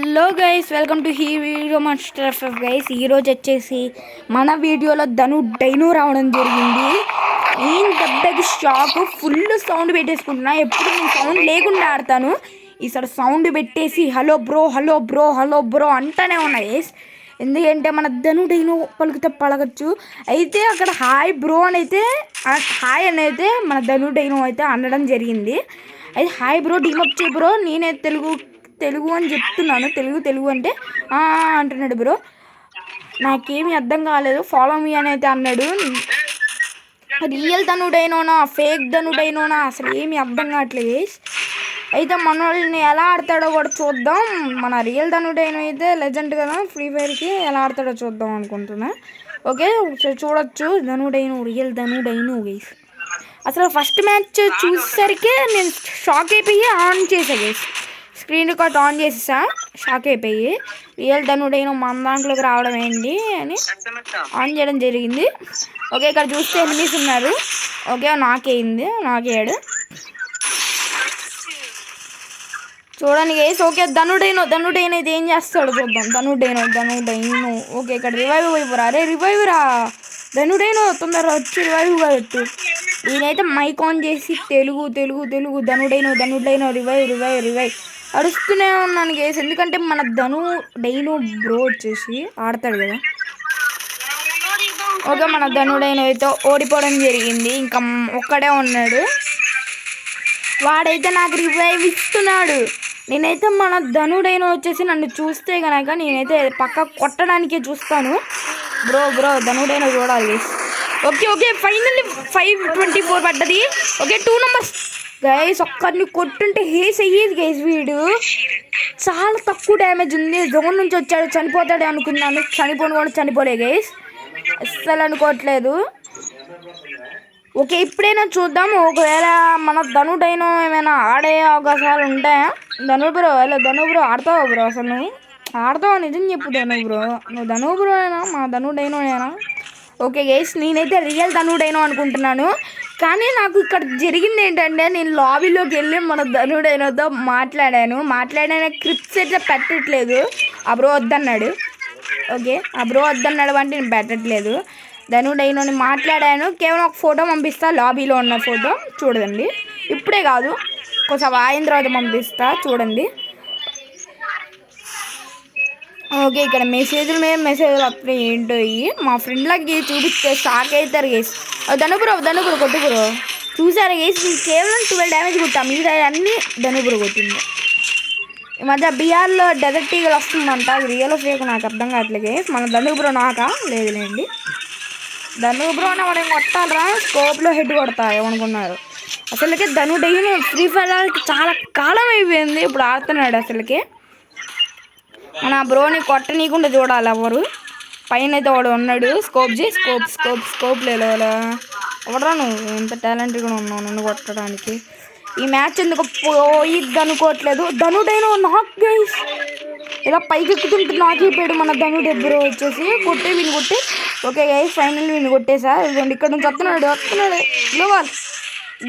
Hello guys, welcome to video master FF guys. ఈరోజు వచ్చేసి మన వీడియోలో డైనో రావడం జరిగింది. నేను దెబ్బకి షాక్, ఫుల్ సౌండ్ పెట్టేసుకుంటున్నా. ఎప్పుడు నేను సౌండ్ లేకుండా ఆడతాను, ఈసారి సౌండ్ పెట్టేసి hello bro hello bro hello bro అంటానే ఉన్నా గైస్. ఎందుకంటే మన డైనో పలుకుతే పలకచ్చు. అయితే అక్కడ హాయ్ బ్రో అని అయితే హాయ్ అని అయితే మన డైనో అయితే అనడం జరిగింది. అయితే హాయ్ బ్రో, డీమప్ చేయి బ్రో, నేనే తెలుగు అని చెప్తున్నాను. తెలుగు అంటే అంటున్నాడు బ్రో. నాకేమీ అర్థం కాలేదు. ఫాలో మీ అని అయితే అన్నాడు. రియల్ డైనోనా ఫేక్ డైనోనా అసలు ఏమీ అర్థం కావట్లేదు. అయితే మన వాళ్ళని ఎలా ఆడతాడో కూడా చూద్దాం. మన రియల్ డైనో అయితే లెజెండ్ కదా, ఫ్రీ ఫైర్కి ఎలా ఆడతాడో చూద్దాం అనుకుంటున్నా. ఓకే, చూడొచ్చు రియల్ డైనో గైస్. అసలు ఫస్ట్ మ్యాచ్ చూసేసరికి నేను షాక్ అయిపోయి ఆన్ చేసా గైస్. స్క్రీన్ రికార్డ్ ఆన్ చేసేసా, షాక్ అయిపోయి రియల్ డైనో మన దాంట్లోకి రావడం ఏంటి అని ఆన్ చేయడం జరిగింది. ఓకే, ఇక్కడ చూస్తే ఎనిమిస్ ఉన్నారు. ఓకే, నాకేయాడు చూడండి గైస్. ఓకే, డైనో అయితే ఏం చేస్తాడు చూద్దాం. డైనో ఓకే, ఇక్కడ రివైవ్ అయిపోరా. అరే రివైవ్ రా డైనో, తొందరగా వచ్చి రివైవ్గా పెట్టు. నేనైతే మైక్ ఆన్ చేసి తెలుగు డైనో రివైవ్ అడుస్తూనే ఉన్నాను గేస్. ఎందుకంటే మన డైనో బ్రో వచ్చేసి ఆడతాడు కదా. ఓకే, మన డైనో అయితే ఓడిపోవడం జరిగింది. ఇంకా ఒక్కడే ఉన్నాడు. వాడైతే నాకు రివైవ్ ఇస్తున్నాడు. నేనైతే మన డైనో వచ్చేసి నన్ను చూస్తే కనుక నేనైతే పక్క కొట్టడానికే చూస్తాను. బ్రో డైనో చూడాలి గేస్. ఓకే ఫైనల్లీ 524 పడ్డది. Okay, 2 numbers guys. ఒక్కరిని కొట్టుంటే హేస్ అయ్యేది గైస్. వీడు చాలా తక్కువ డ్యామేజ్ ఉంది. జోన్ నుంచి వచ్చాడు, చనిపోతాడు అనుకున్నాను. చనిపోలే గైస్, అస్సలు అనుకోవట్లేదు. ఓకే, ఇప్పుడైనా చూద్దాం. ఒకవేళ మన డైనో ఏమైనా ఆడే అవకాశాలు ఉంటాయా? బ్రో ఆడతావా బ్రో? అసలు నువ్వు ఆడతావా? నిజం చెప్పు బ్రో. నువ్వు బ్రో అయినా మా డైనోనేనా? ఓకే గైస్, నేనైతే రియల్ డైనో అనుకుంటున్నాను. కానీ నాకు ఇక్కడ జరిగింది ఏంటంటే, నేను లాబీలోకి వెళ్ళి మన డైనోతో మాట్లాడాను. క్లిప్స్ అయితే పెట్టట్లేదు. ఆ బ్రో వద్దన్నాడు. ఓకే, ఆ బ్రో వద్దన్నాడు అంటే నేను పెట్టట్లేదు. డైనోని మాట్లాడాను. కేవలం ఒక ఫోటో పంపిస్తా, లాబీలో ఉన్న ఫోటో చూడండి. ఇప్పుడే కాదు, కొంచెం అయిన తర్వాత పంపిస్తా చూడండి. ఓకే, ఇక్కడ మెసేజ్లు వస్తున్నాయి. ఏంటో మా ఫ్రెండ్లకి చూపిస్తే షాక్ అవుతారు గేస్. బ్రో కొట్టు బ్రో. చూసారు గేస్, కేవలం 12 డ్యామేజ్ కొట్టా. మీద అన్నీ బ్రో కొట్టింది. ఈ మధ్య బీఆర్లో డెజర్ట్ ఈగల్ వస్తుందంట. అది రియల్ ఫేక్ నాకు అర్థం కావట్లేదు గేస్. మన బ్రో నాకా లేదులేండి. బ్రో నా వాడు కొట్టాలరా, స్కోప్లో హెడ్ కొడతా ఏమనుకున్నారు. అసలుకి డైనో ఫ్రీ ఫైర్ చాలా కాలం అయిపోయింది. ఇప్పుడు ఆడుతున్నాడు. అసలుకి మన బ్రోని కొట్టనీయకుండా చూడాలి ఎవరు. పైన అయితే వాడు ఉన్నాడు. స్కోప్ లేవా? ఎవడరా నువ్వు? ఎంత టాలెంట్గా ఉన్నావు నన్ను కొట్టడానికి. ఈ మ్యాచ్ ఎందుకు పోయిద్ది అనుకోవట్లేదు. డైనో నాకు గైస్ ఇలా పైకి ఎక్కుతుంటే నాకైపోయాడు మన బ్రో వచ్చేసి. వీని కొట్టి. ఓకే గైస్, ఫైనల్ వీని కొట్టేసా. ఇదిగోండి ఇక్కడ నుంచి వస్తున్నాడు.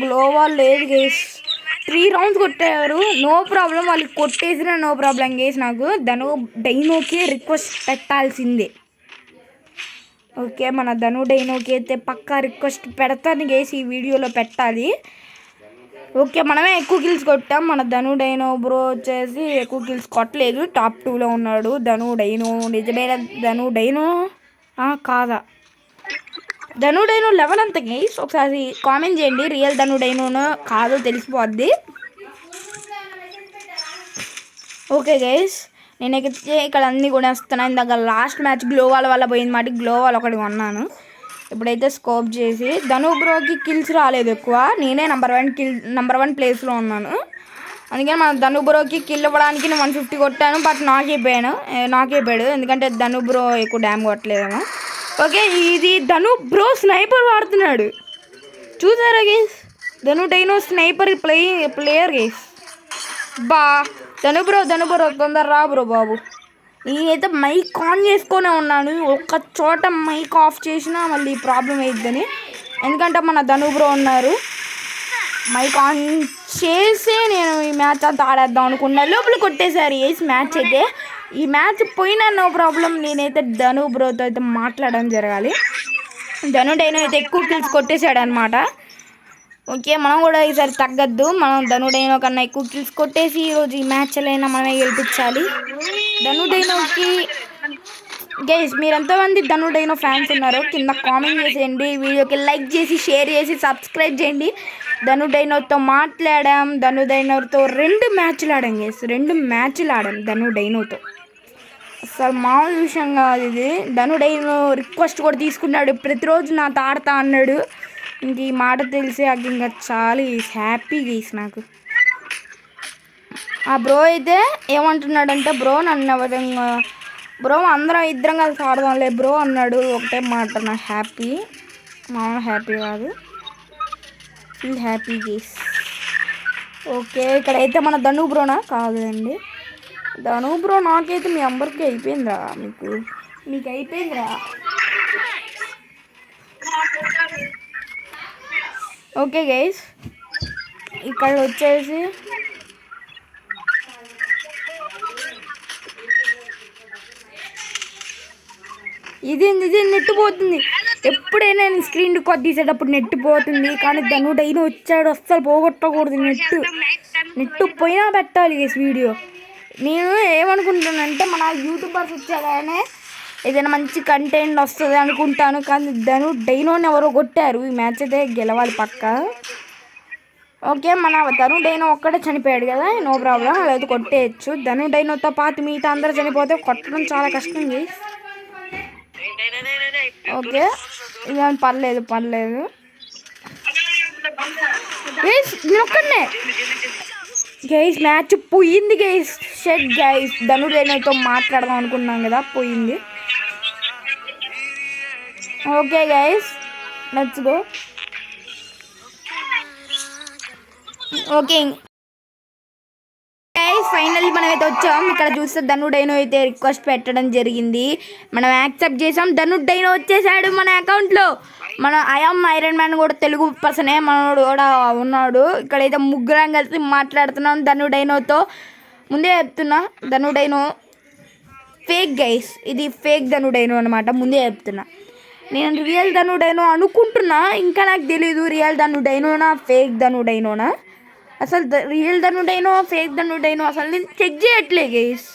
గ్లోవాల్ లేదు గైస్. 3 rounds కొట్టారు. నో ప్రాబ్లం, వాళ్ళకి కొట్టేసినా నో ప్రాబ్లం గేస్. నాకు డైనోకి రిక్వెస్ట్ పెట్టాల్సిందే. ఓకే, మన డైనోకి అయితే పక్కా రిక్వెస్ట్ పెడతాను గేస్. ఈ వీడియోలో పెట్టాలి. ఓకే, మనమే ఎక్కువ కిల్స్ కొట్టాం. మన డైనో బ్రో వచ్చేసి ఎక్కువ కిల్స్ కొట్టలేదు. టాప్ 2లో ఉన్నాడు డైనో. నిజమైన డైనో కాదా? డైనో లెవెల్ అంత గైస్. ఒకసారి కామెంట్ చేయండి. రియల్ డైనోనో కాదో తెలిసిపోద్ది. ఓకే గైస్, నేనైతే ఇక్కడ అన్నీ కూడా వస్తున్నాను. ఇందాక లాస్ట్ మ్యాచ్ గ్లోవాల్ వల్ల పోయింది మాట. గ్లోవాల్ ఒకటి కొన్నాను. ఇప్పుడైతే స్కోప్ చేసి బ్రోకి కిల్స్ రాలేదు ఎక్కువ. నేనే నంబర్ 1 ప్లేస్లో ఉన్నాను. అందుకని మన బ్రోకి కిల్ ఇవ్వడానికి నేను 150 కొట్టాను. బట్ నాకైపోయాడు. ఎందుకంటే బ్రో ఎక్కువ డ్యామ్ కొట్టలేదేమో. ఓకే, ఇది బ్రో స్నైపర్ వాడుతున్నాడు. చూసారా guys? Dino sniper player guys. Bro తొందర రా బ్రో బాబు. నేనైతే మైక్ ఆన్ చేసుకొనే ఉన్నాను. ఒక్క చోట మైక్ ఆఫ్ చేసినా మళ్ళీ ప్రాబ్లం అయిద్దని. ఎందుకంటే మన బ్రో ఉన్నారు. మైక్ ఆన్ చేసి నేను ఈ మ్యాచ్ అంతా ఆడేద్దాం అనుకున్నా. లోపల కొట్టేశారు మ్యాచ్ అయితే. ఈ మ్యాచ్ పోయినా నో ప్రాబ్లం, నేనైతే ధను బ్రోతో అయితే మాట్లాడడం జరగాలి. ధను డైనో అయితే ఎక్కువ కిల్స్ కొట్టేశాడు అనమాట. ఓకే, మనం కూడా ఈసారి తగ్గద్దు, మనం ధను డైనో కన్నా ఎక్కువ కిల్స్ కొట్టేసి ఈరోజు ఈ మ్యాచ్లైనా మనమే గెలిపించాలి. ధను డైనోకి గైస్ మీరు ఎంతమంది ధను డైనో ఫ్యాన్స్ ఉన్నారో కింద కామెంట్ చేసేయండి, వీడియోకి లైక్ చేసి షేర్ చేసి సబ్స్క్రైబ్ చేయండి. ధను డైనోతో మాట్లాడాం, ధను డైనోతో 2 మ్యాచ్లు ఆడాం గైస్, 2 మ్యాచ్లు ఆడాం ధను డైనోతో. అసలు మామూలు విషయం కాదు ఇది. ధను డైనో రిక్వెస్ట్ కూడా తీసుకున్నాడు, ప్రతిరోజు నాతో ఆడతా అన్నాడు. ఇంక ఈ మాట తెలిసి అది ఇంకా చాలా హ్యాపీ గైస్ నాకు. ఆ బ్రో అయితే ఏమంటున్నాడంటే, బ్రో నన్ను విధంగా బ్రో అందరం ఇద్దరం కలిసి ఆడదాంలే బ్రో అన్నాడు. ఒకటే మాట, నాకు హ్యాపీ, మామూలు హ్యాపీ కాదు, ఫుల్ హ్యాపీ గైస్. ఓకే, ఇక్కడైతే మన ధను బ్రోనా కాదండి, ధను బ్రో నాకైతే మీ అందరికీ అయిపోయిందిరా, మీకు అయిపోయిందిరా. ఓకే గైస్, ఇక్కడ వచ్చేసి ఇది నెట్ పోతుంది. ఎప్పుడైనా నేను స్క్రీన్ రికార్డ్ తీసేటప్పుడు నెట్ పోతుంది, కానీ ధను డైనో వచ్చాడు, అస్సలు పోగొట్టకూడదు. నెట్ పోయినా పెట్టాలి గైస్ వీడియో. నేను ఏమనుకుంటానంటే మన యూట్యూబర్స్ వచ్చాగానే ఏదైనా మంచి కంటెంట్ వస్తుంది అనుకుంటాను, కానీ ధను డైనోని ఎవరో కొట్టారు. ఈ మ్యాచ్ అయితే గెలవాలి పక్క. ఓకే, మన ధను డైనో ఒక్కడే చనిపోయాడు కదా, నో ప్రాబ్లం, అలా అయితే కొట్టేయచ్చు. ధను డైనోతో పాటు మిగతా అందరూ చనిపోతే కొట్టడం చాలా కష్టం గైస్. ఓకే, ఇదేం పర్లేదు గైస్, నేను ఒక్కడనే గైస్. మ్యాచ్ పోయింది గైస్, షెట్ గైస్. ధను డైనోతో మాట్లాడదాం అనుకున్నాం కదా, పోయింది. Okay guys, let's go. Okay guys, finally మనం అయితే వచ్చాం. ఇక్కడ చూస్తే ధను డైనో అయితే రిక్వెస్ట్ పెట్టడం జరిగింది, మనం యాక్సెప్ట్ చేసాం. ధను డైనో వచ్చేసాడు మన అకౌంట్లో. మన ఐఎమ్ ఐరన్ మ్యాన్ కూడా తెలుగు పర్సనే, మనోడు కూడా ఉన్నాడు. ఇక్కడైతే ముగ్గురం కలిసి మాట్లాడుతున్నాం ధను డైనోతో. ముందే చెప్తున్నా, ధను డైనో ఫేక్ గైస్, ఇది ఫేక్ ధను డైనో అనమాట. ముందే చెప్తున్నా, నేను రియల్ ధను డైనో అనుకుంటున్నా, ఇంకా నాకు తెలీదు రియల్ ధను డైనోనా ఫేక్ ధను డైనోనా. అసలు రియల్ ధను డైనో ఫేక్ ధను డైనో అసలు నేను చెక్ చేయట్లే గైస్.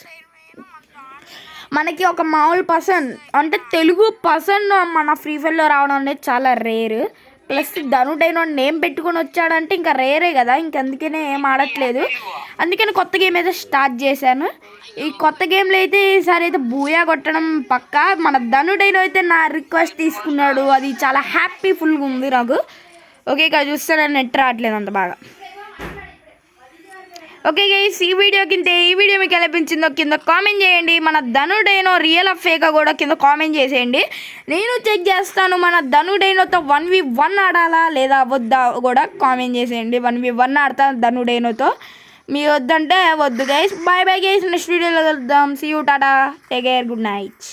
మనకి ఒక మామూలు పర్సన్ అంటే తెలుగు పర్సన్ మన ఫ్రీ ఫైర్లో రావడం అనేది చాలా రేర్. ప్లస్ ధను డైనో నేమ్ పెట్టుకొని వచ్చాడంటే ఇంకా రేరే కదా, అందుకనే ఏం ఆడట్లేదు. అందుకని కొత్త గేమ్ అయితే స్టార్ట్ చేశాను. ఈ కొత్త గేమ్లో అయితే ఈసారి అయితే బూయా కొట్టడం పక్కా. మన ధను డైనో అయితే నా రిక్వెస్ట్ తీసుకున్నాడు, అది చాలా హ్యాపీఫుల్గా ఉంది నాకు. ఓకే, ఇక్కడ చూస్తే నేను నెట్ రావట్లేదు అంత బాగా. ఓకే గైస్, ఈ వీడియో మీకు ఎలా అనిపించిందో కింద కామెంట్ చేయండి. మన ధను డైనో రియల్ ఫేకా కూడా కింద కామెంట్ చేసేయండి, నేను చెక్ చేస్తాను. మన ధను డైనోతో 1v1 ఆడాలా లేదా వద్దా కూడా కామెంట్ చేసేయండి. 1v1 ఆడతాను ధను డైనోతో, మీ వద్దంటే వద్దు గైస్. బాయ్ గైస్, నెక్స్ట్ వీడియోలో కలుద్దాం. See you, tata, take care, good night.